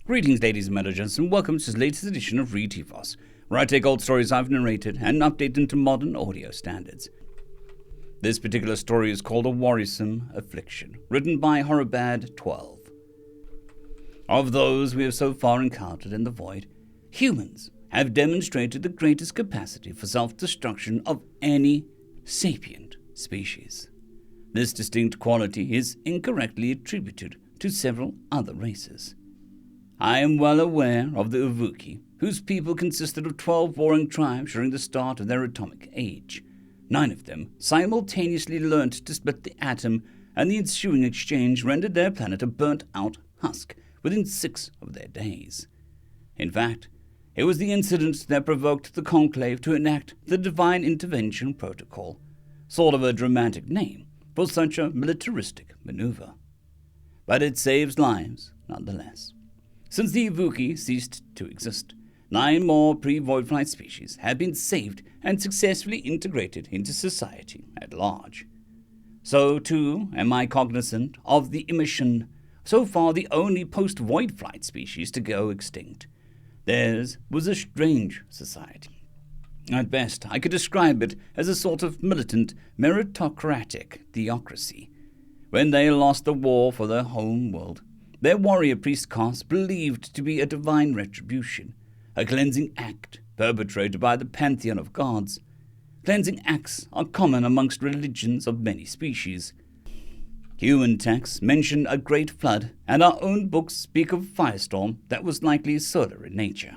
Greetings, ladies and gentlemen, and welcome to this latest edition of Read Tifos, where I take old stories I've narrated and update them to modern audio standards. This particular story is called A Worrisome Affliction, written by Horrorbad12. Of those we have so far encountered in the void, humans have demonstrated the greatest capacity for self-destruction of any sapient species. This distinct quality is incorrectly attributed to several other races. I am well aware of the Uvuki, whose people consisted of 12 warring tribes during the start of their atomic age. 9 of them simultaneously learnt to split the atom, and the ensuing exchange rendered their planet a burnt-out husk within 6 of their days. In fact, it was the incident that provoked the Conclave to enact the Divine Intervention Protocol, sort of a dramatic name for such a militaristic maneuver. But it saves lives, nonetheless. Since the Ivuki ceased to exist, 9 more pre-void flight species have been saved and successfully integrated into society at large. So, too, am I cognizant of the emission, so far the only post-void flight species to go extinct. Theirs was a strange society. At best, I could describe it as a sort of militant, meritocratic theocracy. When they lost the war for their home world, their warrior priest caste believed to be a divine retribution, a cleansing act perpetrated by the pantheon of gods. Cleansing acts are common amongst religions of many species. Human texts mention a great flood, and our own books speak of a firestorm that was likely solar in nature.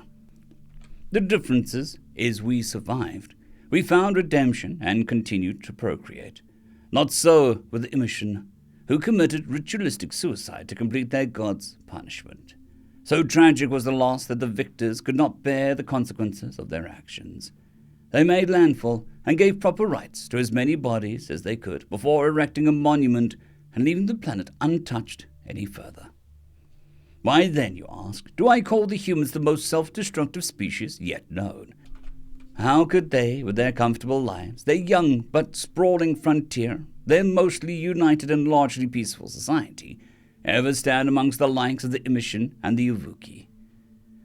The difference is we survived. We found redemption and continued to procreate. Not so with the Emission, who committed ritualistic suicide to complete their god's punishment. So tragic was the loss that the victors could not bear the consequences of their actions. They made landfall and gave proper rites to as many bodies as they could before erecting a monument and leaving the planet untouched any further. Why then, you ask, do I call the humans the most self-destructive species yet known? How could they, with their comfortable lives, their young but sprawling frontier, their mostly united and largely peaceful society, ever stand amongst the likes of the Emission and the Uvuki?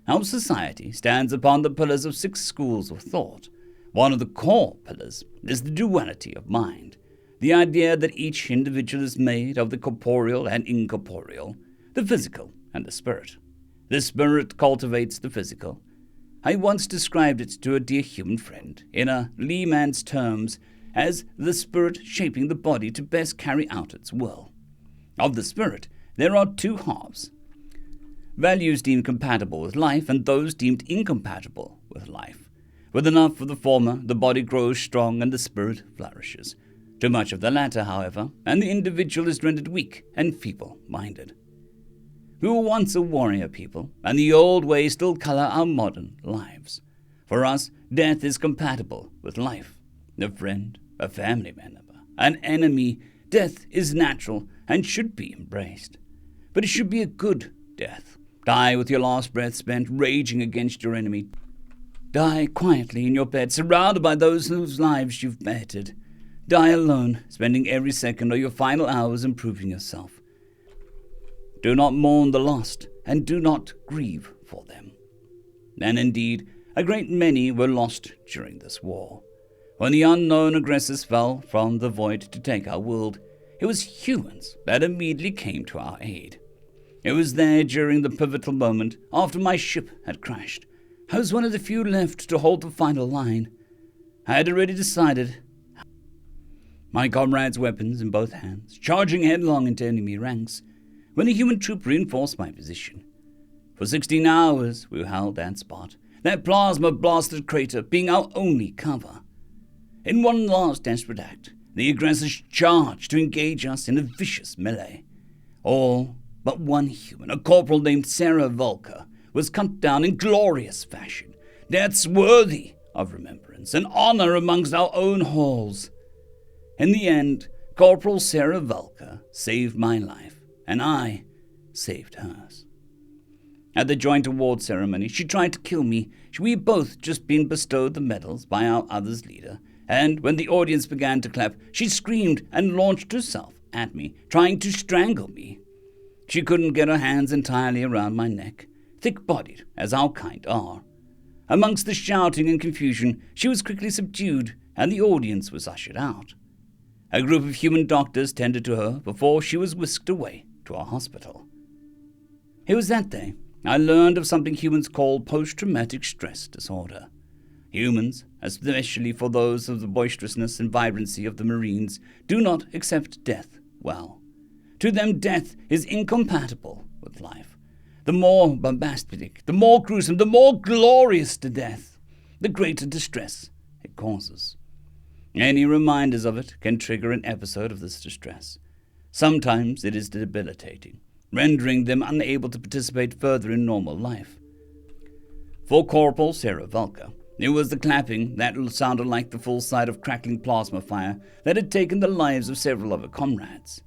Our society stands upon the pillars of 6 schools of thought. One of the core pillars is the duality of mind, the idea that each individual is made of the corporeal and incorporeal, the physical and the spirit. The spirit cultivates the physical. I once described it to a dear human friend, in a layman's terms, as the spirit shaping the body to best carry out its will. Of the spirit, there are 2 halves: values deemed compatible with life and those deemed incompatible with life. With enough of the former, the body grows strong and the spirit flourishes. Too much of the latter, however, and the individual is rendered weak and feeble-minded. We were once a warrior people, and the old ways still color our modern lives. For us, death is compatible with life. A friend, a family member, an enemy, death is natural and should be embraced. But it should be a good death. Die with your last breath spent raging against your enemy. Die quietly in your bed, surrounded by those whose lives you've bettered. Die alone, spending every second of your final hours improving yourself. Do not mourn the lost, and do not grieve for them. And indeed, a great many were lost during this war. When the unknown aggressors fell from the void to take our world, it was humans that immediately came to our aid. It was there during the pivotal moment after my ship had crashed. I was one of the few left to hold the final line. I had already decided. My comrades' weapons in both hands, charging headlong into enemy ranks, when a human troop reinforced my position. For 16 hours we held that spot, that plasma-blasted crater being our only cover. In one last desperate act, the aggressors charged to engage us in a vicious melee. All but one human, a corporal named Sarah Volker, was cut down in glorious fashion, deaths worthy of remembrance and honor amongst our own halls. In the end, Corporal Sarah Volker saved my life, and I saved hers. At the joint award ceremony, she tried to kill me. We had both just been bestowed the medals by our other's leader, and when the audience began to clap, she screamed and launched herself at me, trying to strangle me. She couldn't get her hands entirely around my neck. thick-bodied as our kind are. Amongst the shouting and confusion, she was quickly subdued, and the audience was ushered out. A group of human doctors tended to her before she was whisked away to a hospital. It was that day I learned of something humans call post-traumatic stress disorder. Humans, especially for those of the boisterousness and vibrancy of the Marines, do not accept death well. To them, death is incompatible with life. The more bombastic, the more gruesome, the more glorious the death, the greater distress it causes. Any reminders of it can trigger an episode of this distress. Sometimes it is debilitating, rendering them unable to participate further in normal life. For Corporal Sarah Vulca, it was the clapping that sounded like the full sight of crackling plasma fire that had taken the lives of several of her comrades.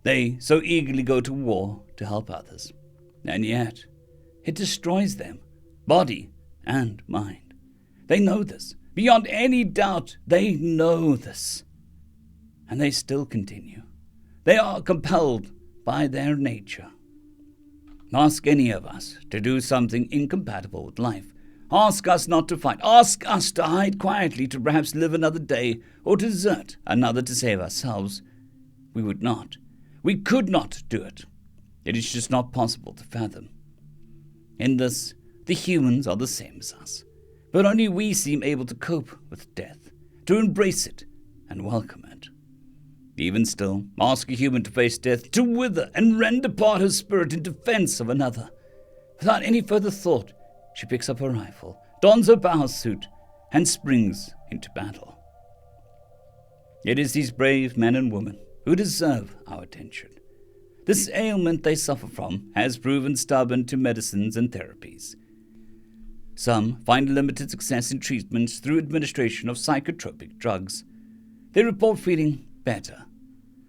They so eagerly go to war to help others, and yet it destroys them, body and mind. They know this. Beyond any doubt, they know this. And they still continue. They are compelled by their nature. Ask any of us to do something incompatible with life. Ask us not to fight. Ask us to hide quietly, to perhaps live another day, or to desert another to save ourselves. We would not. We could not do it. It is just not possible to fathom. In this, the humans are the same as us. But only we seem able to cope with death, to embrace it and welcome it. Even still, ask a human to face death, to wither and rend apart her spirit in defense of another. Without any further thought, she picks up her rifle, dons her bow suit, and springs into battle. It is these brave men and women who deserve our attention. This ailment they suffer from has proven stubborn to medicines and therapies. Some find limited success in treatments through administration of psychotropic drugs. They report feeling better,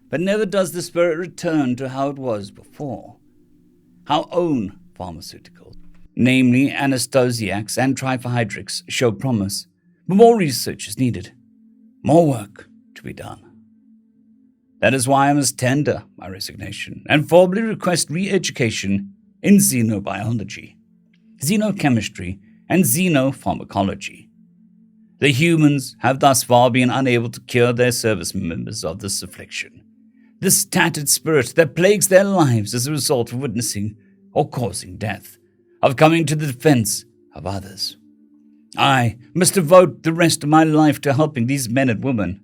but never does the spirit return to how it was before. Our own pharmaceuticals, namely anesthesiacs and triphyhydrics, show promise, but more research is needed, more work to be done. That is why I must tender my resignation and formally request re-education in xenobiology, xenochemistry, and xenopharmacology. The humans have thus far been unable to cure their service members of this affliction, this tattered spirit that plagues their lives as a result of witnessing or causing death, of coming to the defense of others. I must devote the rest of my life to helping these men and women.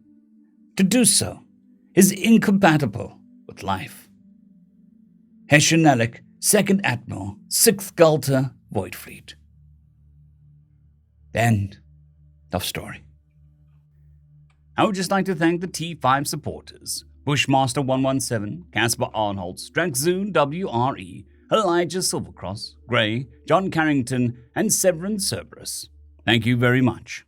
To do so is incompatible with life. Hessian-Alec, 2nd Admiral, 6th Gulter, Void Fleet. End of story. I would just like to thank the T5 supporters: Bushmaster 117, Caspar Arnholtz, Draxoon WRE, Elijah Silvercross, Gray, John Carrington, and Severin Cerberus. Thank you very much.